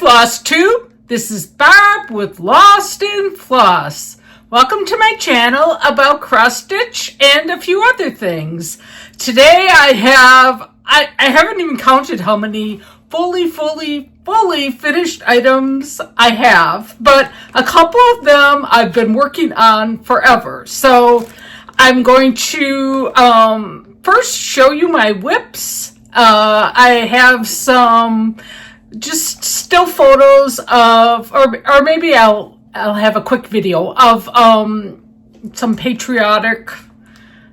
Flosstube. This is Barb with Lost in Floss. Welcome to my channel about cross stitch and a few other things. Today I haven't even counted how many fully finished items I have, but a couple of them I've been working on forever. So I'm going to first show you my whips. I have some just still photos of, or maybe I'll have a quick video of some patriotic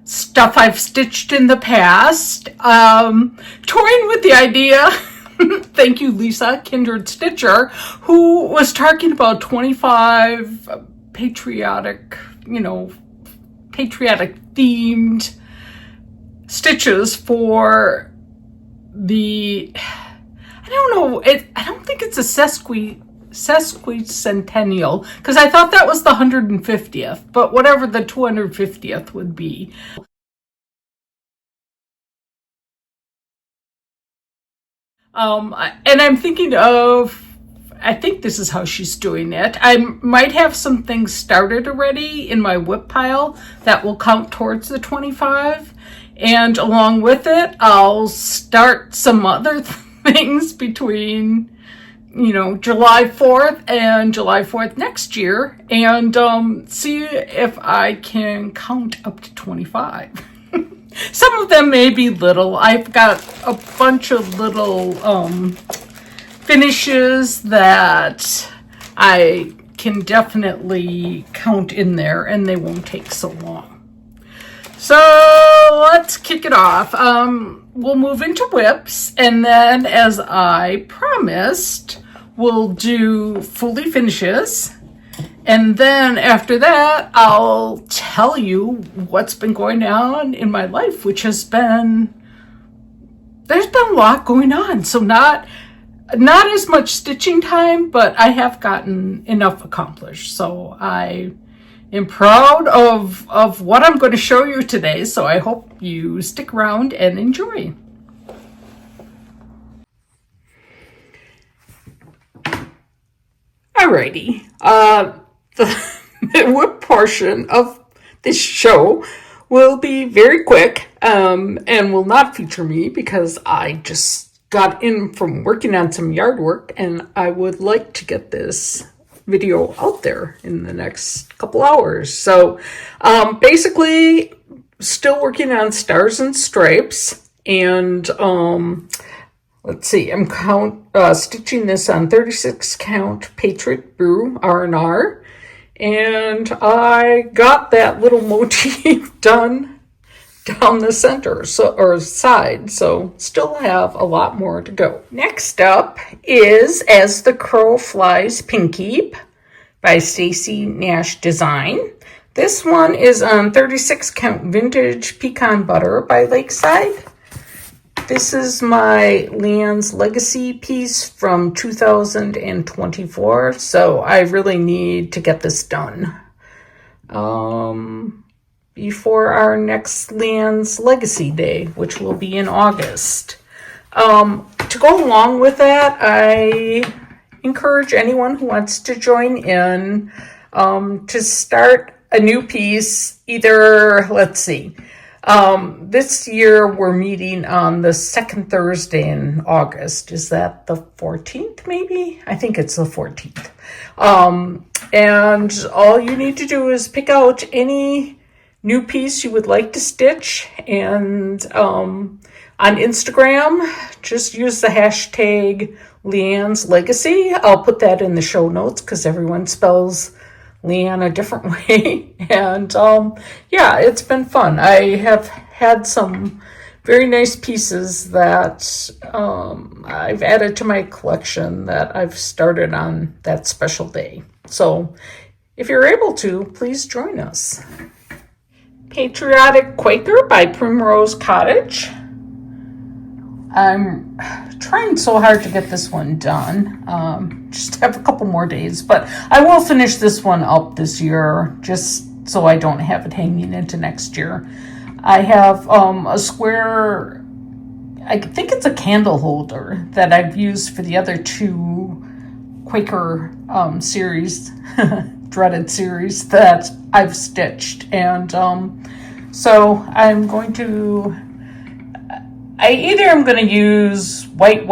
stuff I've stitched in the past. Toying with the idea, thank you Lisa, Kindred Stitcher, who was talking about 25 patriotic themed stitches for the, I don't know, I don't think it's a sesquicentennial, because I thought that was the 150th, but whatever the 250th would be. And I'm thinking of, I think this is how she's doing it. I might have some things started already in my whip pile that will count towards the 25. And along with it, I'll start some other things between, July 4th and July 4th next year, and see if I can count up to 25. Some of them may be little. I've got a bunch of little finishes that I can definitely count in there, and they won't take so long. So let's kick it off. We'll move into whips, and then, as I promised, we'll do fully finishes. And then after that, I'll tell you what's been going on in my life, which has been, there's been a lot going on. So not as much stitching time, but I have gotten enough accomplished. So I am proud of what I'm going to show you today. So I hope you stick around and enjoy. Alrighty, the whip portion of this show will be very quick and will not feature me because I just got in from working on some yard work and I would like to get this video out there in the next couple hours. So basically still working on stars and stripes, and let's see, I'm stitching this on 36 count Patriot Brew R&R, and I got that little motif done down the center, or side, so still have a lot more to go. Next up is As the Crow Flies Pinkeep by Stacy Nash Design. This one is on 36 count Vintage Pecan Butter by Lakeside. This is my Leanne's Legacy piece from 2024, so I really need to get this done before our next Leanne's Legacy Day, which will be in August. To go along with that, I encourage anyone who wants to join in to start a new piece. Either, let's see, this year we're meeting on the second Thursday in August. Is that the 14th maybe? I think it's the 14th. And all you need to do is pick out any new piece you would like to stitch, and on Instagram, just use the hashtag Leanne's Legacy. I'll put that in the show notes because everyone spells Leanne a different way. And yeah, it's been fun. I have had some very nice pieces that I've added to my collection that I've started on that special day. So if you're able to, please join us. Patriotic Quaker by Primrose Cottage. I'm trying so hard to get this one done. Just have a couple more days, but I will finish this one up this year, just so I don't have it hanging into next year. I have a square, I think it's a candle holder that I've used for the other two Quaker series, dreaded series that I've stitched. And so I'm going to, I either am going to use white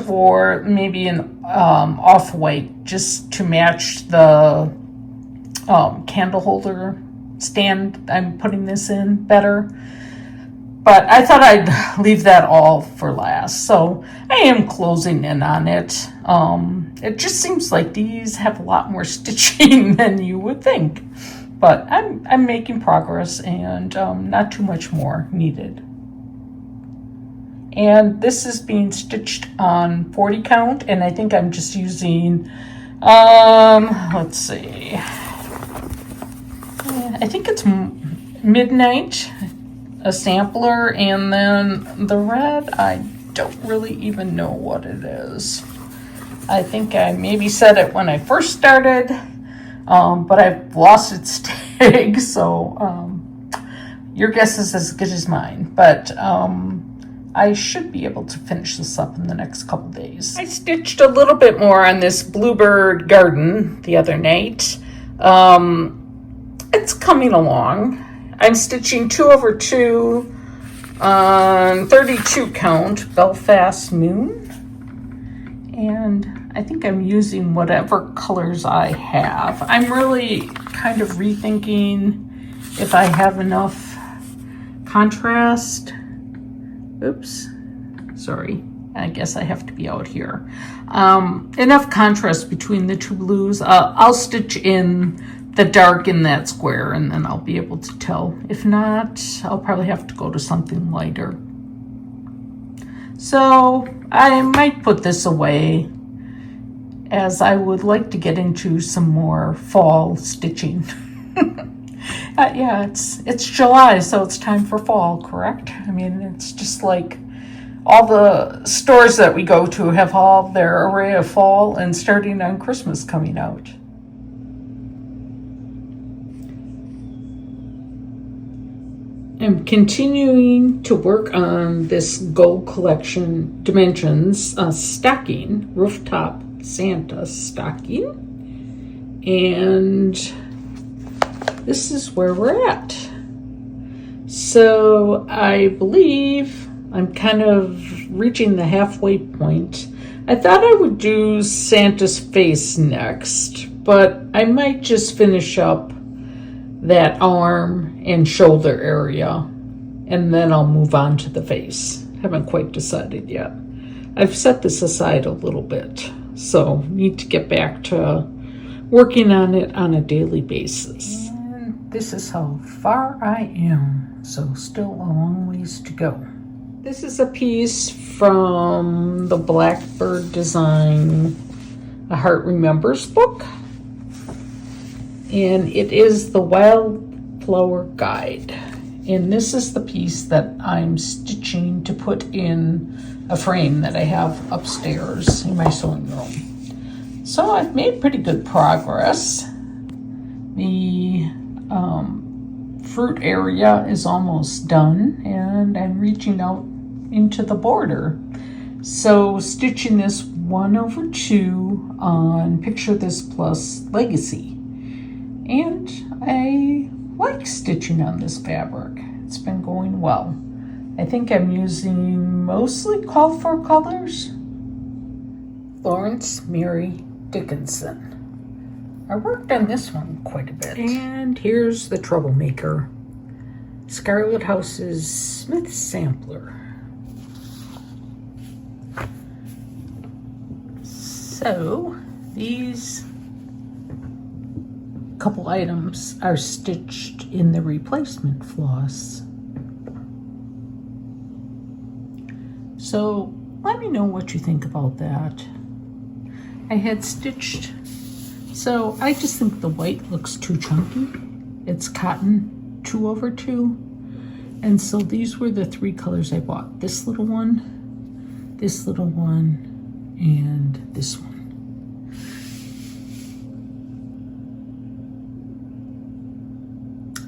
or maybe an off-white just to match the candle holder stand I'm putting this in better. But I thought I'd leave that all for last. So I am closing in on it. It just seems like these have a lot more stitching than you would think. But I'm making progress, and not too much more needed. And this is being stitched on 40 count, and I think I'm just using, let's see. I think it's Midnight, a sampler, and then the red, I don't really even know what it is. I think I maybe said it when I first started, but I've lost its tag, so your guess is as good as mine. But I should be able to finish this up in the next couple days. I stitched a little bit more on this bluebird garden the other night. It's coming along. I'm stitching 2/2 on 32 count Belfast Moon, and I think I'm using whatever colors I have. I'm really kind of rethinking if I have enough contrast. Oops, sorry, I guess I have to be out here. Enough contrast between the two blues. I'll stitch in the dark in that square, and then I'll be able to tell. If not, I'll probably have to go to something lighter. So I might put this away, as I would like to get into some more fall stitching. Yeah, it's July, so it's time for fall, correct? I mean, it's just like all the stores that we go to have all their array of fall and starting on Christmas coming out. I'm continuing to work on this Gold Collection Dimensions stocking, rooftop Santa stocking, and this is where we're at. So I believe I'm kind of reaching the halfway point. I thought I would do Santa's face next, but I might just finish up that arm and shoulder area, and then I'll move on to the face. Haven't quite decided yet. I've set this aside a little bit, so need to get back to working on it on a daily basis. And this is how far I am, so still a long ways to go. This is a piece from the Blackbird Design A Heart Remembers book, and it is the Wildflower Guide. And this is the piece that I'm stitching to put in a frame that I have upstairs in my sewing room. So I've made pretty good progress. The fruit area is almost done, and I'm reaching out into the border. So stitching this 1/2 on Picture This Plus Legacy. And I like stitching on this fabric. It's been going well. I think I'm using mostly called for colors. Florence Mary Dickinson. I worked on this one quite a bit. And here's the troublemaker. Scarlet House's Smith Sampler. So these couple items are stitched in the replacement floss. So let me know what you think about that. I had stitched, so I just think the white looks too chunky. It's cotton 2/2. And so these were the 3 colors I bought. This little one, and this one.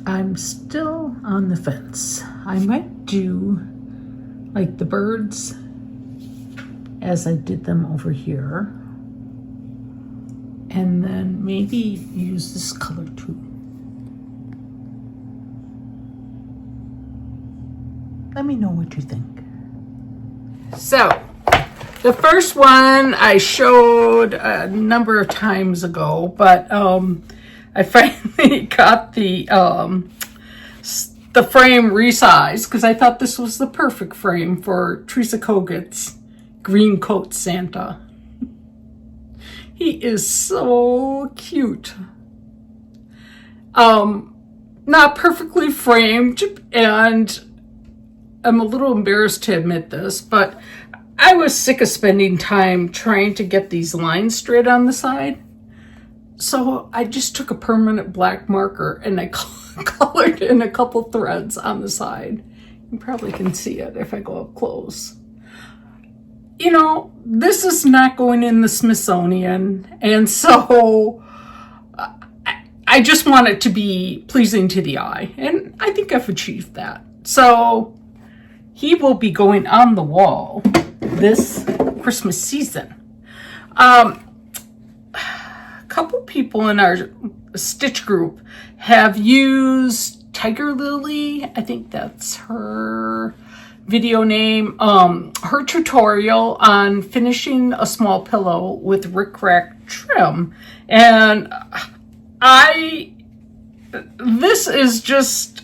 I'm still on the fence. I might do like the birds as I did them over here. and then maybe use this color too. Let me know what you think. So, the first one I showed a number of times ago, but I finally got the frame resized because I thought this was the perfect frame for Teresa Kogut's Green Coat Santa. He is so cute. Not perfectly framed, and I'm a little embarrassed to admit this, but I was sick of spending time trying to get these lines straight on the side. So I just took a permanent black marker and I colored in a couple threads on the side. You probably can see it if I go up close. You know, this is not going in the Smithsonian, and so I just want it to be pleasing to the eye, and I think I've achieved that. So he will be going on the wall this Christmas season. A couple people in our stitch group have used Tiger Lily, I think that's her video name, her tutorial on finishing a small pillow with rickrack trim, and this is just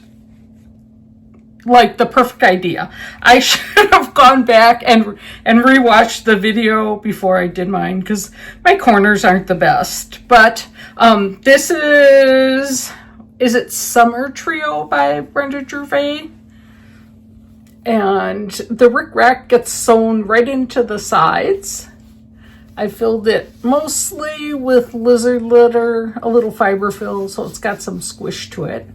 like the perfect idea. I should have gone back and rewatched the video before I did mine because my corners aren't the best. But this is it Summer Trio by Brenda Gervais? And the rickrack gets sewn right into the sides. I filled it mostly with lizard litter, a little fiber fill, so it's got some squish to it.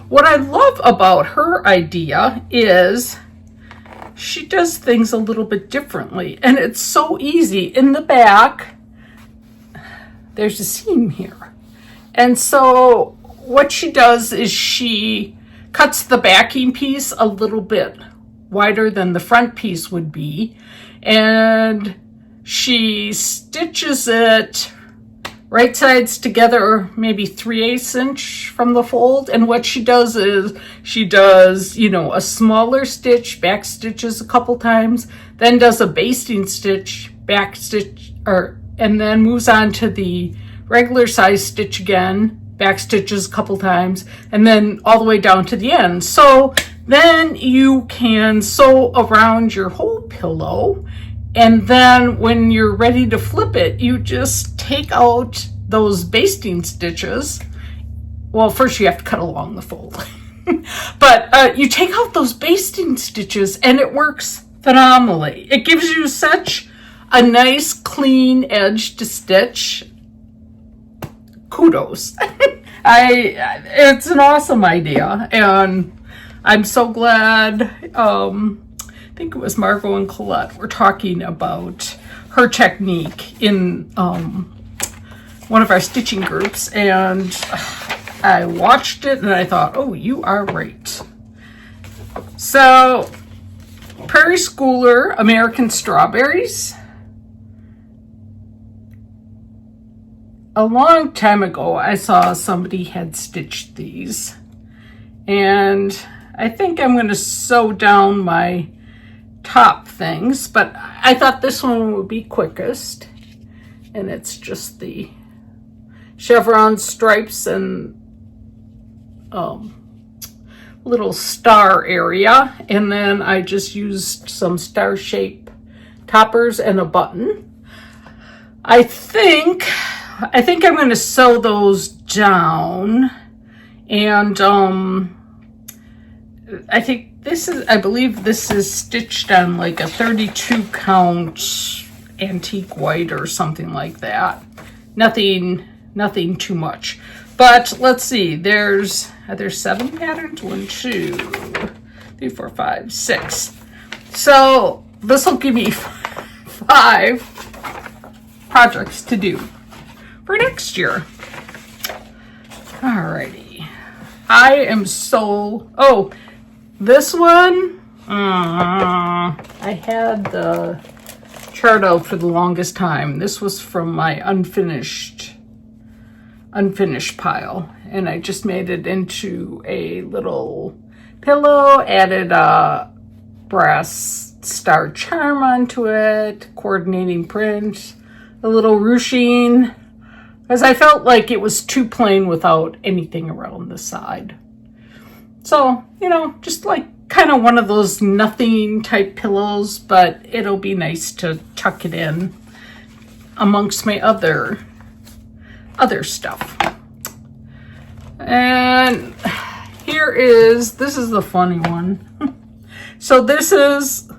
What I love about her idea is she does things a little bit differently, and it's so easy. In the back, there's a seam here. And so what she does is she cuts the backing piece a little bit wider than the front piece would be, and she stitches it right sides together, maybe 3/8 inch from the fold. And what she does is she does, you know, a smaller stitch, back stitches a couple times, then does a basting stitch, back stitch, and then moves on to the regular size stitch again, back stitches a couple times, and then all the way down to the end. So then you can sew around your whole pillow. And then when you're ready to flip it, you just take out those basting stitches. Well, first you have to cut along the fold. But you take out those basting stitches and it works phenomenally. It gives you such a nice clean edge to stitch. Kudos. It's an awesome idea. And I'm so glad, I think it was Margot and Colette were talking about her technique in one of our stitching groups, and I watched it and I thought, oh, you are right. So, Prairie Schooler American Strawberries. A long time ago, I saw somebody had stitched these, and I think I'm going to sew down my top things, but I thought this one would be quickest, and it's just the chevron stripes and little star area, and then I just used some star shape toppers and a button. I think I'm going to sew those down, and I believe this is stitched on like a 32 count antique white or something like that. Nothing too much. But let's see, are there 7 patterns? 1, 2, 3, 4, 5, 6. So this will give me 5 projects to do for next year. Alrighty. I am so, this one, I had the chart out for the longest time. This was from my unfinished unfinished pile, and I just made it into a little pillow, added a brass star charm onto it, coordinating print, a little ruching, because I felt like it was too plain without anything around the side. So, you know, just like kind of one of those nothing type pillows, but it'll be nice to tuck it in amongst my other stuff. And this is the funny one. So this is,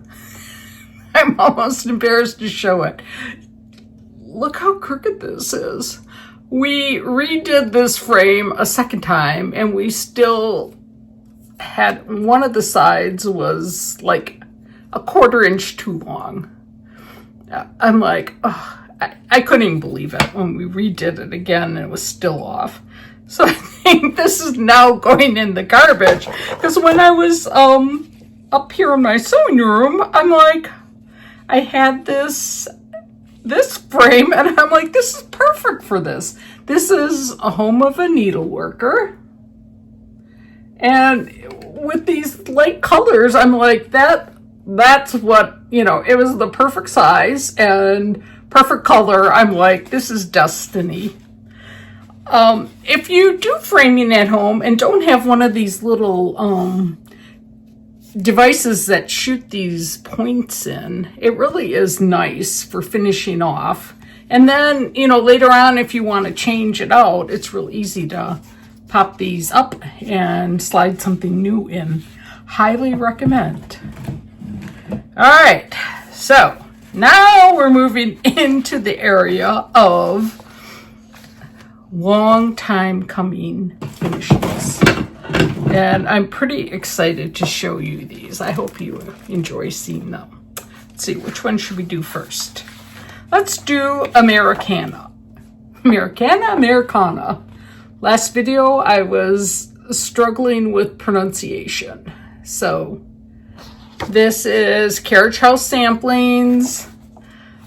I'm almost embarrassed to show it. Look how crooked this is. We redid this frame a second time, and we still had one of the sides was like a 1/4 inch too long. I'm like, oh, I couldn't even believe it when we redid it again and it was still off. So I think this is now going in the garbage, because when I was up here in my sewing room, I'm like, I had this frame, and I'm like, this is perfect for this. This is a home of a needle worker. And with these light colors, I'm like, that's what, you know, it was the perfect size and perfect color. I'm like, this is destiny. If you do framing at home and don't have one of these little devices that shoot these points in, it really is nice for finishing off. And then, you know, later on, if you want to change it out, it's real easy to pop these up and slide something new in. Highly recommend. All right, so now we're moving into the area of long time coming finishes. And I'm pretty excited to show you these. I hope you enjoy seeing them. Let's see, which one should we do first? Let's do Americana. Americana. Last video, I was struggling with pronunciation. So this is Carriage House Samplings.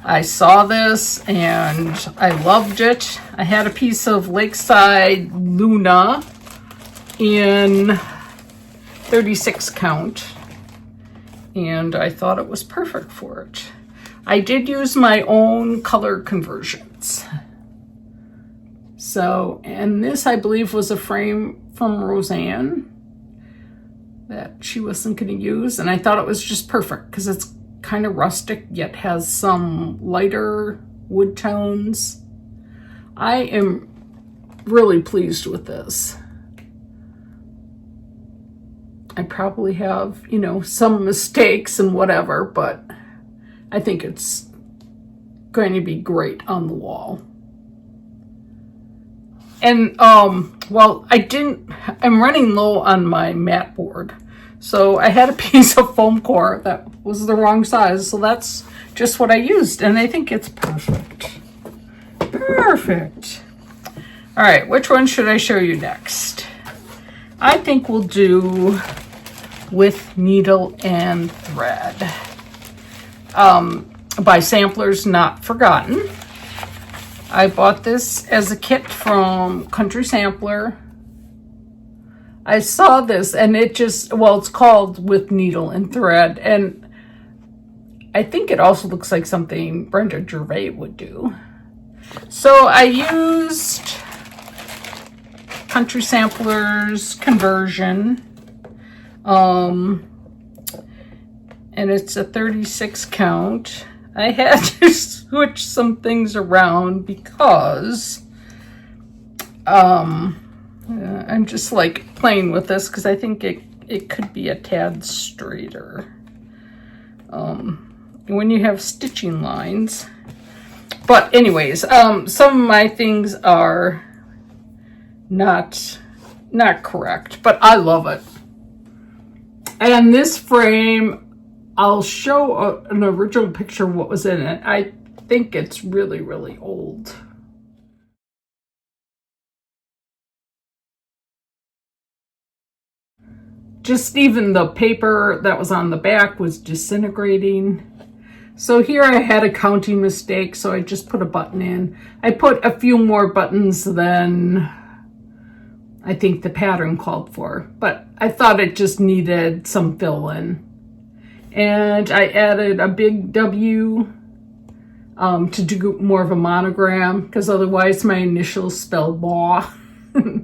I saw this and I loved it. I had a piece of Lakeside Luna in 36 count, and I thought it was perfect for it. I did use my own color conversions. So, and this I believe was a frame from Roseanne that she wasn't going to use, and I thought it was just perfect because it's kind of rustic yet has some lighter wood tones. I am really pleased with this. I probably have, you know, some mistakes and whatever, but I think it's going to be great on the wall. And, well, I'm running low on my mat board. So I had a piece of foam core that was the wrong size. So that's just what I used. And I think it's perfect. Perfect. All right, which one should I show you next? I think we'll do With Needle and Thread by Samplers Not Forgotten. I bought this as a kit from Country Sampler. I saw this and it just, well, it's called With Needle and Thread, and I think it also looks like something Brenda Gervais would do. So I used Country Sampler's conversion, and it's a 36 count. I had to switch some things around because I'm just like playing with this because I think it could be a tad straighter when you have stitching lines. But anyways, some of my things are not correct, but I love it. And this frame, I'll show an original picture of what was in it. I think it's really, really old. Just even the paper that was on the back was disintegrating. So here I had a counting mistake, so I just put a button in. I put a few more buttons than I think the pattern called for, but I thought it just needed some fill in. And I added a big W to do more of a monogram, because otherwise my initials spell law.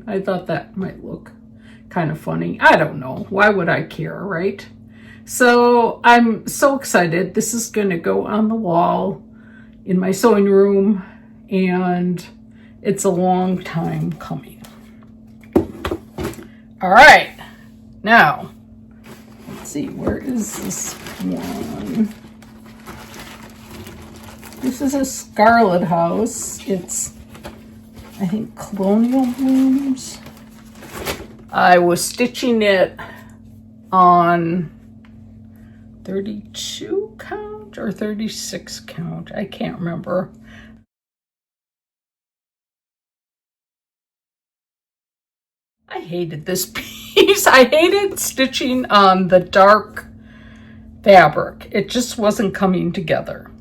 I thought that might look kind of funny. I don't know. Why would I care, right? So I'm so excited. This is going to go on the wall in my sewing room, and it's a long time coming. All right. Now, let's see. Where is this one? This is a Scarlet House. It's, I think, Colonial Blooms. I was stitching it on 32 count or 36 count. I can't remember. I hated this piece. I hated stitching on the dark fabric. It just wasn't coming together.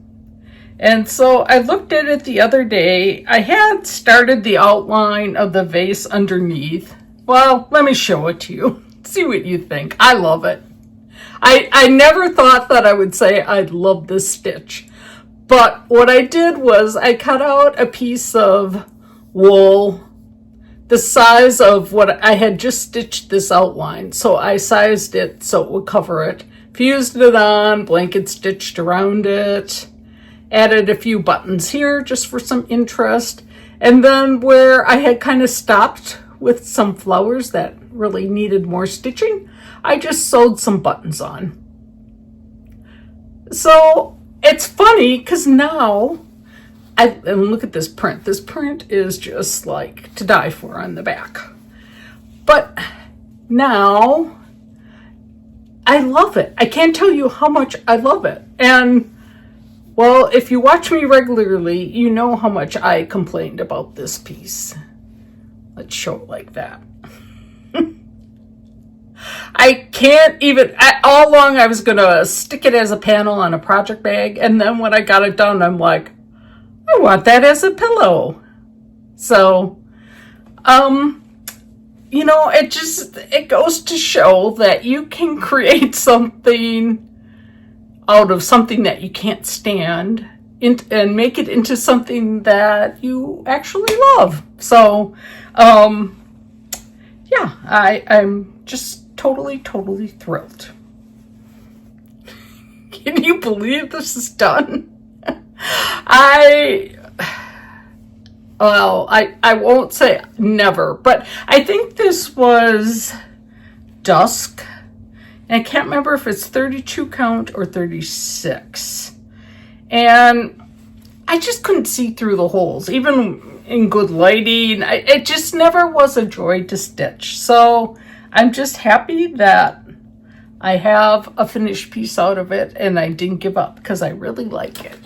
And so I looked at it the other day. I had started the outline of the vase underneath. Well, let me show it to you. See what you think. I love it. I never thought that I would say I'd love this stitch. But what I did was I cut out a piece of wool the size of what I had just stitched this outline. So I sized it so it would cover it. Fused it on, blanket stitched around it. Added a few buttons here just for some interest. And then where I had kind of stopped with some flowers that really needed more stitching, I just sewed some buttons on. So it's funny because now, and look at this print. This print is just like to die for on the back. But now I love it. I can't tell you how much I love it. And well, if you watch me regularly, you know how much I complained about this piece. Let's show it like that. I can't even, all along I was going to stick it as a panel on a project bag. And then when I got it done, I'm like, I want that as a pillow. So, you know, it goes to show that you can create something out of something that you can't stand and make it into something that you actually love. So, yeah, I'm just totally thrilled. Can you believe this is done? I won't say never, but I think this was dusk. And I can't remember if it's 32 count or 36. And I just couldn't see through the holes, even in good lighting. It just never was a joy to stitch. So I'm just happy that I have a finished piece out of it and I didn't give up because I really like it.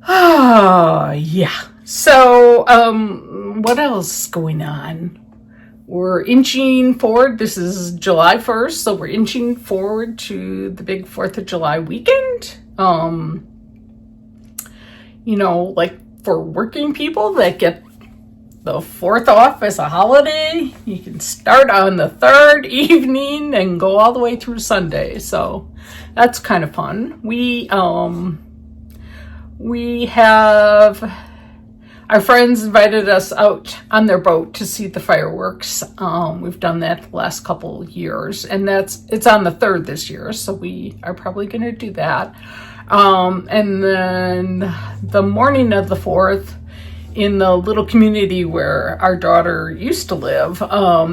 Oh, yeah. So, what else is going on? We're inching forward. This is July 1st, so we're inching forward to the big 4th of July weekend. You know, like for working people that get the 4th off as a holiday, you can start on the 3rd evening and go all the way through Sunday. So that's kind of fun. We have our friends invited us out on their boat to see the fireworks. We've done that the last couple years, and it's on the 3rd this year, so we are probably going to do that. And then the morning of the 4th, in the little community where our daughter used to live,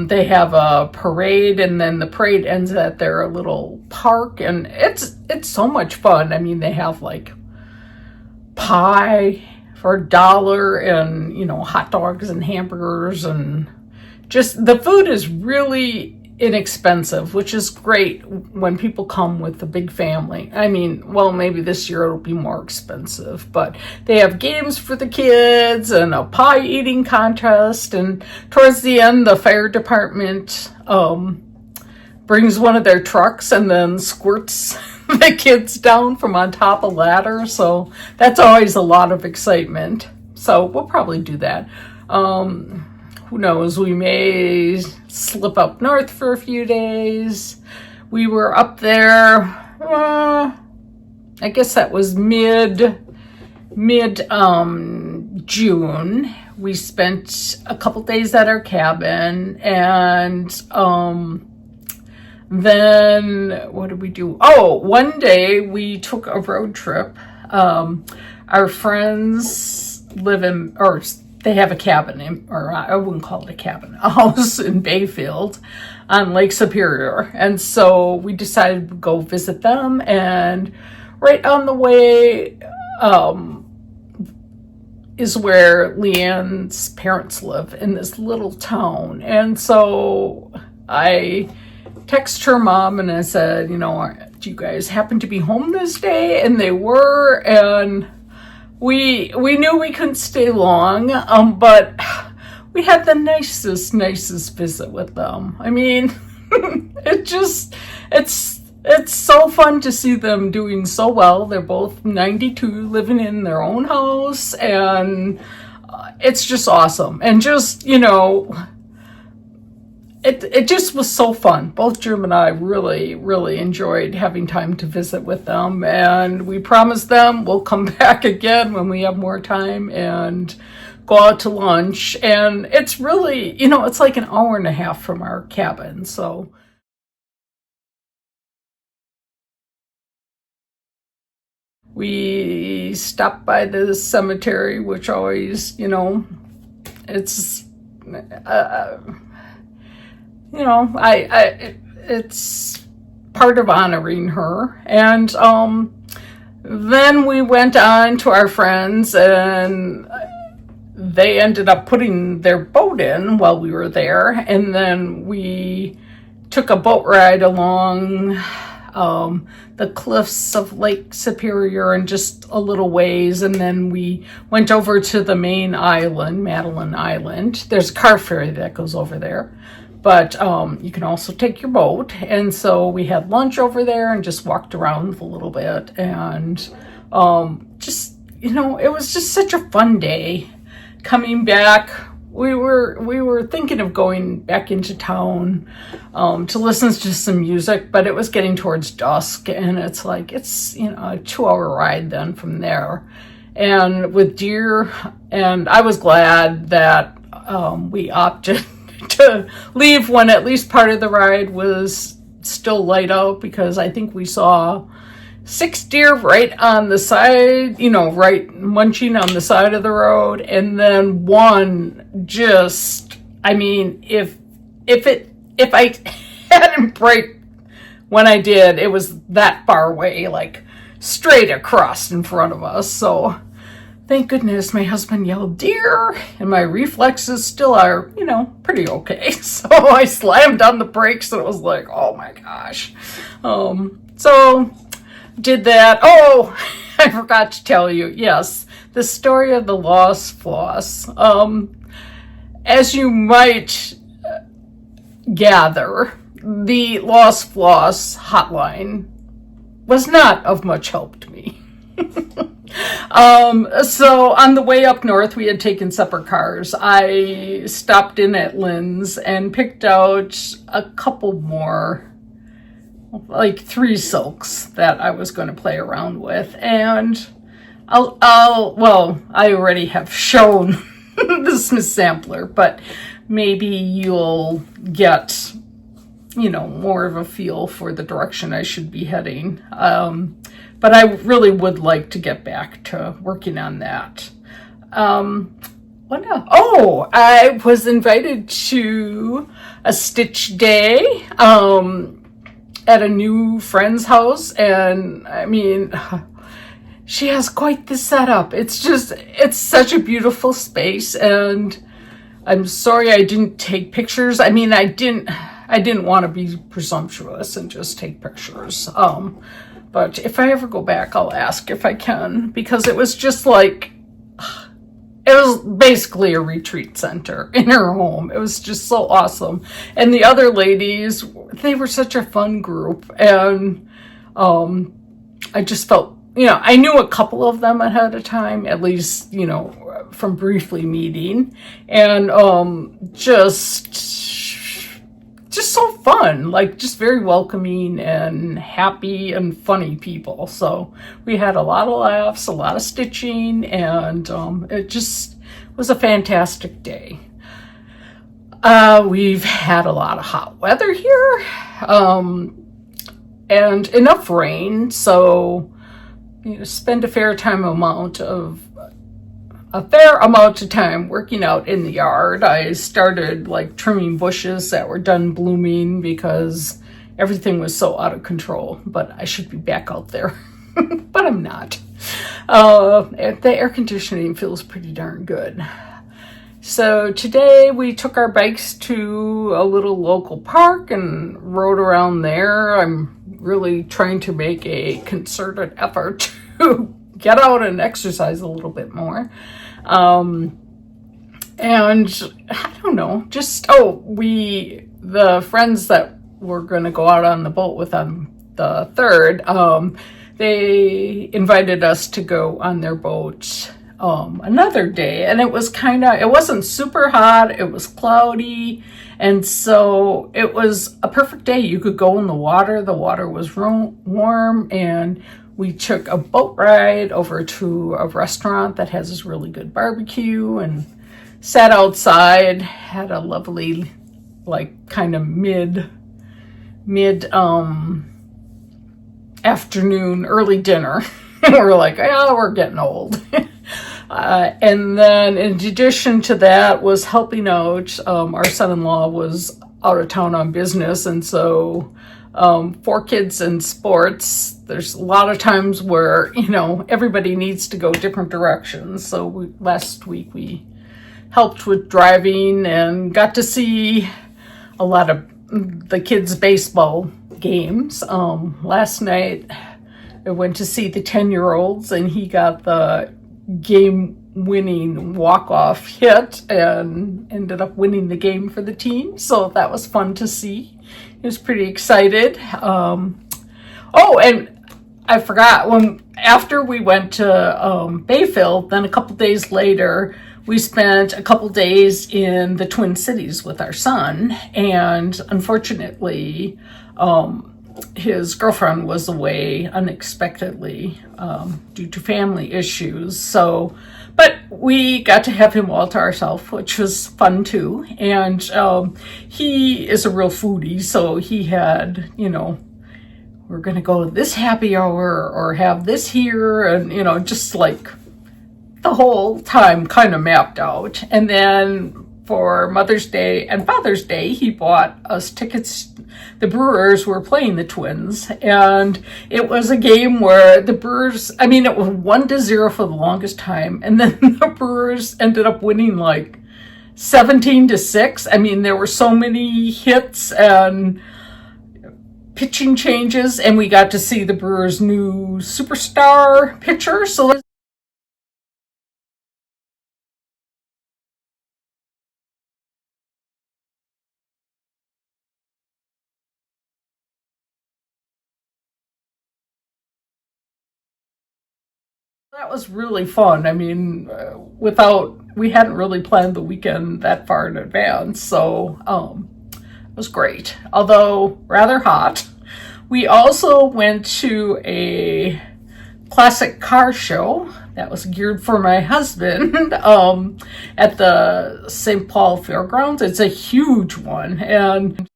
they have a parade, and then the parade ends at their little park, and it's so much fun. I mean, they have like pie for $1 and, you know, hot dogs and hamburgers, and just the food is really inexpensive, which is great when people come with a big family. I mean, well, maybe this year it'll be more expensive, but they have games for the kids and a pie eating contest. And towards the end, the fire department brings one of their trucks and then squirts the kids down from on top of ladders. So that's always a lot of excitement. So we'll probably do that. Who knows? We may slip up north for a few days. We were up there, I guess that was mid June. We spent a couple days at our cabin, and then what did we do? Oh, one day we took a road trip. Our friends live in, or they have a cabin, or I wouldn't call it a cabin, a house in Bayfield on Lake Superior. And so we decided to go visit them, and right on the way is where Leanne's parents live, in this little town. And so I texted her mom and I said, do you guys happen to be home this day? And they were, and we knew we couldn't stay long, but we had the nicest visit with them. I mean, it's so fun to see them doing so well. They're both 92, living in their own house, and it's just awesome. And just, it just was so fun. Both Jim and I really enjoyed having time to visit with them, and we promised them we'll come back again when we have more time and go out to lunch. And it's really, it's like an hour and a half from our cabin, so we stopped by the cemetery, which always, it's, it's part of honoring her. And then we went on to our friends, and they ended up putting their boat in while we were there. And then we took a boat ride along the cliffs of Lake Superior and just a little ways, and then we went over to the main island, Madeline Island. There's a car ferry that goes over there, but you can also take your boat. And so we had lunch over there and just walked around a little bit, and just, it was just such a fun day. Coming back, we were thinking of going back into town to listen to some music, but it was getting towards dusk, and it's like, it's, a 2-hour ride then from there. And with deer, and I was glad that we opted to leave when at least part of the ride was still light out, because I think we saw 6 deer right on the side, right munching on the side of the road. And then one just, I mean, if I hadn't braked when I did, it was that far away, like straight across in front of us. So thank goodness my husband yelled deer, and my reflexes still are, pretty okay. So I slammed on the brakes, and it was like, oh my gosh. So did that. Oh, I forgot to tell you. Yes, the story of the lost floss. As you might gather, the lost floss hotline was not of much help to me. So on the way up north, we had taken separate cars. I stopped in at Lynn's and picked out a couple more, like 3 silks that I was going to play around with. And I already have shown the Smith sampler, but maybe you'll get, more of a feel for the direction I should be heading. But I really would like to get back to working on that. What else? Oh, I was invited to a stitch day at a new friend's house, and I mean, she has quite the setup. It's such a beautiful space, and I'm sorry I didn't take pictures. I mean, I didn't want to be presumptuous and just take pictures. But if I ever go back, I'll ask if I can, because it was just like, it was basically a retreat center in her home. It was just so awesome. And the other ladies, they were such a fun group. And I just felt, I knew a couple of them ahead of time, at least, from briefly meeting, and just so fun, like just very welcoming and happy and funny people. So we had a lot of laughs, a lot of stitching, and it just was a fantastic day. We've had a lot of hot weather here, and enough rain, so spend a fair amount of time working out in the yard. I started like trimming bushes that were done blooming because everything was so out of control, but I should be back out there. But I'm not. The air conditioning feels pretty darn good. So today we took our bikes to a little local park and rode around there. I'm really trying to make a concerted effort to get out and exercise a little bit more. And I don't know, the friends that were going to go out on the boat with on the 3rd, they invited us to go on their boat another day, and it wasn't super hot, it was cloudy, and so it was a perfect day. You could go in the water was warm, and we took a boat ride over to a restaurant that has this really good barbecue and sat outside, had a lovely, like, kind of mid afternoon, early dinner. And we're like, oh, we're getting old. And then in addition to that was helping out. Our son-in-law was out of town on business, and so for kids in sports, there's a lot of times where, everybody needs to go different directions. So last week we helped with driving and got to see a lot of the kids' baseball games. Last night I went to see the 10-year-olds, and he got the game-winning walk-off hit and ended up winning the game for the team. So that was fun to see. He was pretty excited. And I forgot, after we went to Bayfield, then a couple days later, we spent a couple days in the Twin Cities with our son, and unfortunately, his girlfriend was away unexpectedly due to family issues. But we got to have him all to ourselves, which was fun too. And he is a real foodie, so he had, we're going to go to this happy hour or have this here, and, just like the whole time kind of mapped out. And then for Mother's Day and Father's Day, he bought us tickets. The Brewers were playing the Twins, and it was a game where the Brewers, it was 1-0 for the longest time, and then the Brewers ended up winning like 17-6. There were so many hits and pitching changes, and we got to see the Brewers' new superstar pitcher. So that was really fun. We hadn't really planned the weekend that far in advance, so it was great, although rather hot. We also went to a classic car show that was geared for my husband at the St. Paul Fairgrounds. It's a huge one, and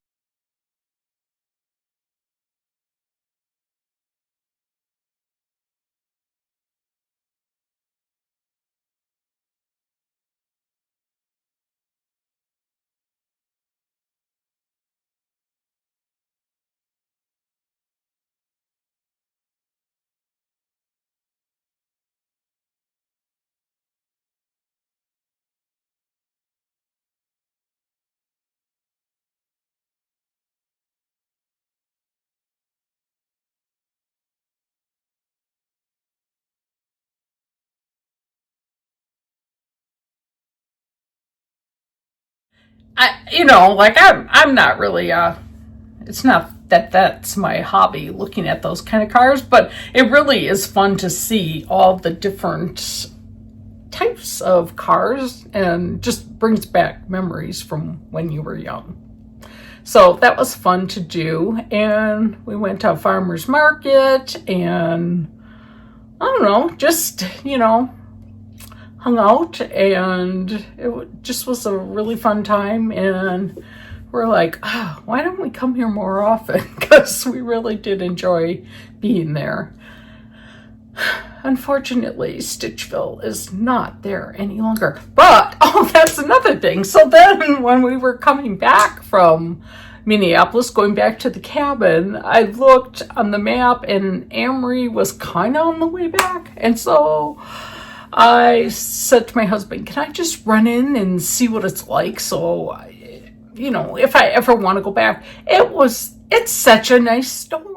I'm not really it's not that that's my hobby, looking at those kind of cars, but it really is fun to see all the different types of cars and just brings back memories from when you were young. So that was fun to do. And we went to a farmer's market and I don't know, just, you know, hung out, and it just was a really fun time. And we're like, oh, why don't we come here more often? Because we really did enjoy being there. Unfortunately, Stitchville is not there any longer. But, oh, that's another thing. So then when we were coming back from Minneapolis, going back to the cabin, I looked on the map and Amory was kind of on the way back. And so I said to my husband, can I just run in and see what it's like? So, you know, if I ever want to go back, it's such a nice store.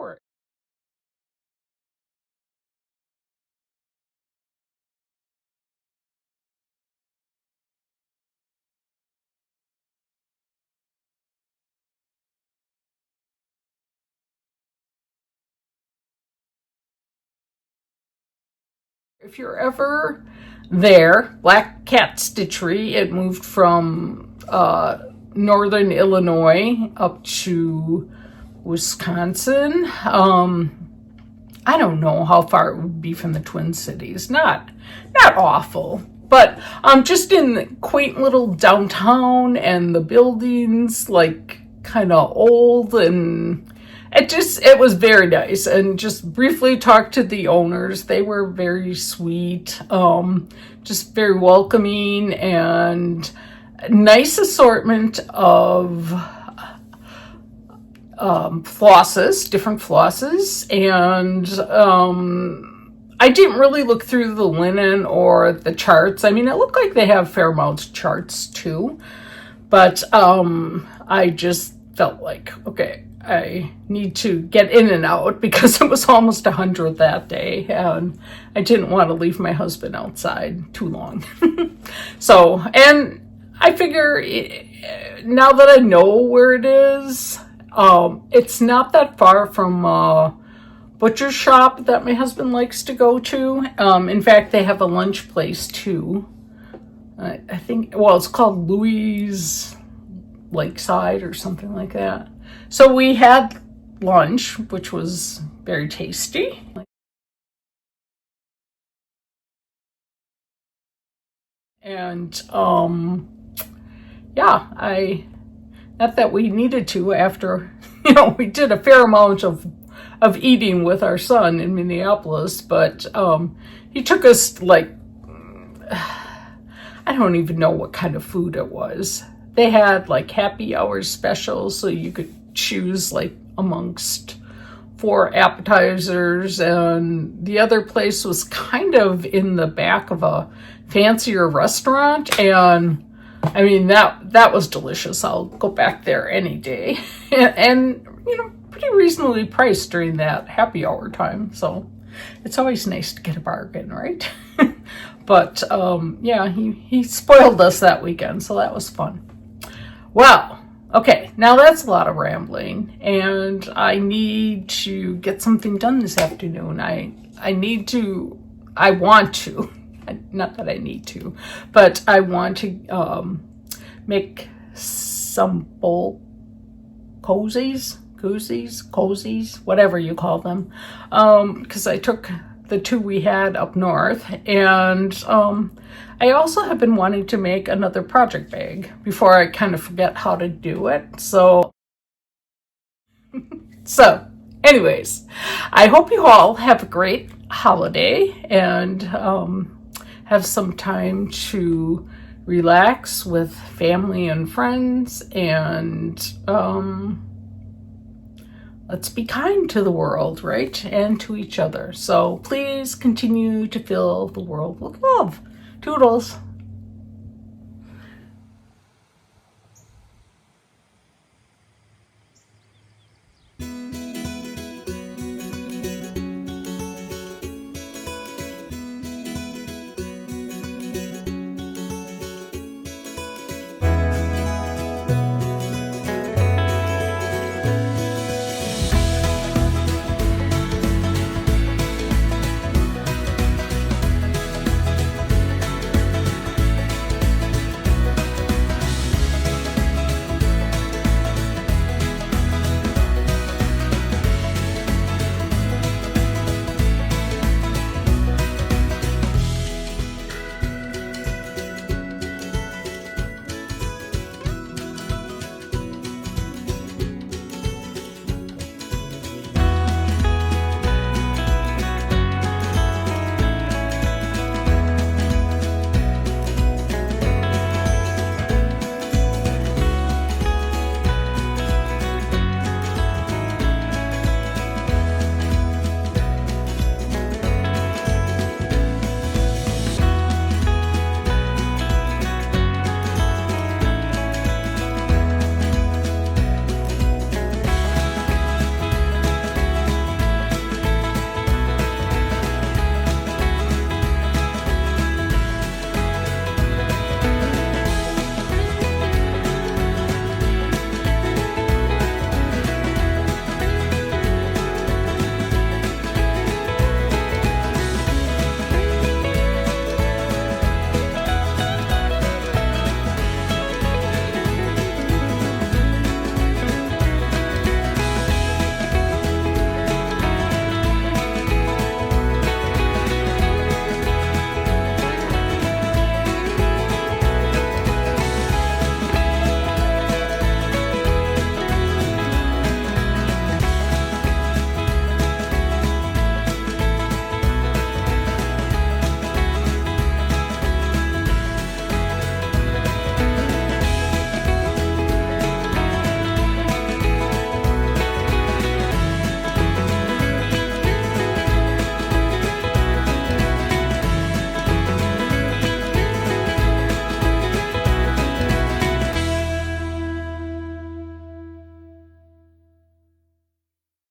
If you're ever there, Black Cat Stitchery, it moved from northern Illinois up to Wisconsin. I don't know how far it would be from the Twin Cities. Not awful, but just in the quaint little downtown, and the buildings like kind of old, and it was very nice. And just briefly talked to the owners. They were very sweet, just very welcoming, and nice assortment of flosses, different flosses. And I didn't really look through the linen or the charts. I mean, it looked like they have fair amounts of charts too, but I just felt like, okay, I need to get in and out because it was almost 100 that day, and I didn't want to leave my husband outside too long. So, and I figure now that I know where it is, it's not that far from a butcher shop that my husband likes to go to. In fact, they have a lunch place too. I think, well, it's called Louis Lakeside or something like that. So we had lunch, which was very tasty. And yeah, not that we needed to after, you know, we did a fair amount of eating with our son in Minneapolis, but he took us like, I don't even know what kind of food it was. They had like happy hour specials, so you could choose like amongst 4 appetizers, and the other place was kind of in the back of a fancier restaurant, and I mean that was delicious. I'll go back there any day. And you know, pretty reasonably priced during that happy hour time, so it's always nice to get a bargain, right? But yeah, he spoiled us that weekend, so that was fun. Well, okay, now that's a lot of rambling, and I need to get something done this afternoon. I want to, not that I need to, but I want to make some bowl cozies, whatever you call them, because I took the 2 we had up north, and I also have been wanting to make another project bag before I kind of forget how to do it. So anyways, I hope you all have a great holiday and have some time to relax with family and friends, and let's be kind to the world, right? And to each other. So please continue to fill the world with love. Toodles.